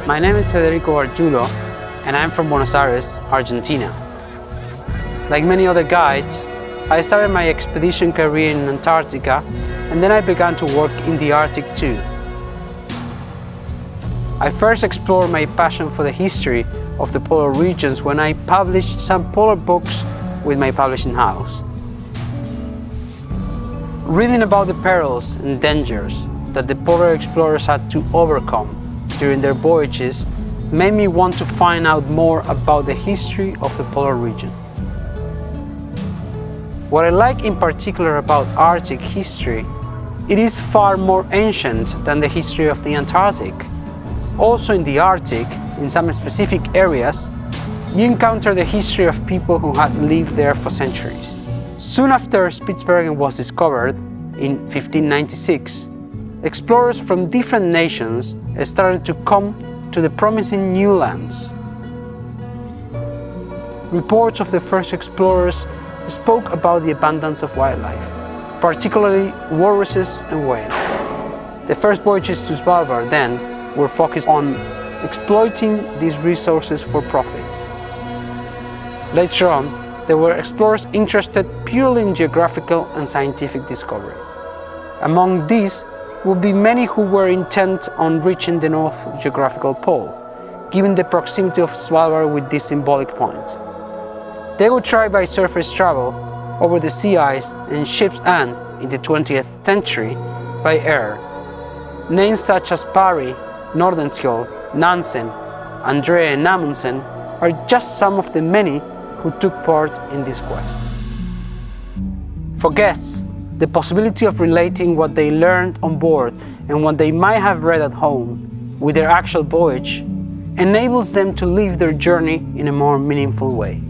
My name is Federico Arjulo, and I'm from Buenos Aires, Argentina. Like many other guides, I started my expedition career in Antarctica, and then I began to work in the Arctic too. I first explored my passion for the history of the polar regions when I published some polar books with my publishing house. Reading about the perils and dangers that the polar explorers had to overcome during their voyages made me want to find out more about the history of the polar region. What I like in particular about Arctic history, it is far more ancient than the history of the Antarctic. Also in the Arctic, in some specific areas, you encounter the history of people who had lived there for centuries. Soon after Spitsbergen was discovered, in 1596, explorers from different nations started to come to the promising new lands. Reports of the first explorers spoke about the abundance of wildlife, particularly walruses and whales. The first voyages to Svalbard then were focused on exploiting these resources for profit. Later on, there were explorers interested purely in geographical and scientific discovery. Among these would be many who were intent on reaching the North Geographical Pole, given the proximity of Svalbard with this symbolic point. They would try by surface travel, over the sea ice and ships, and, in the 20th century, by air. Names such as Parry, Nordenskjöld, Nansen, Andrea and Amundsen are just some of the many who took part in this quest. For guests, the possibility of relating what they learned on board and what they might have read at home with their actual voyage enables them to live their journey in a more meaningful way.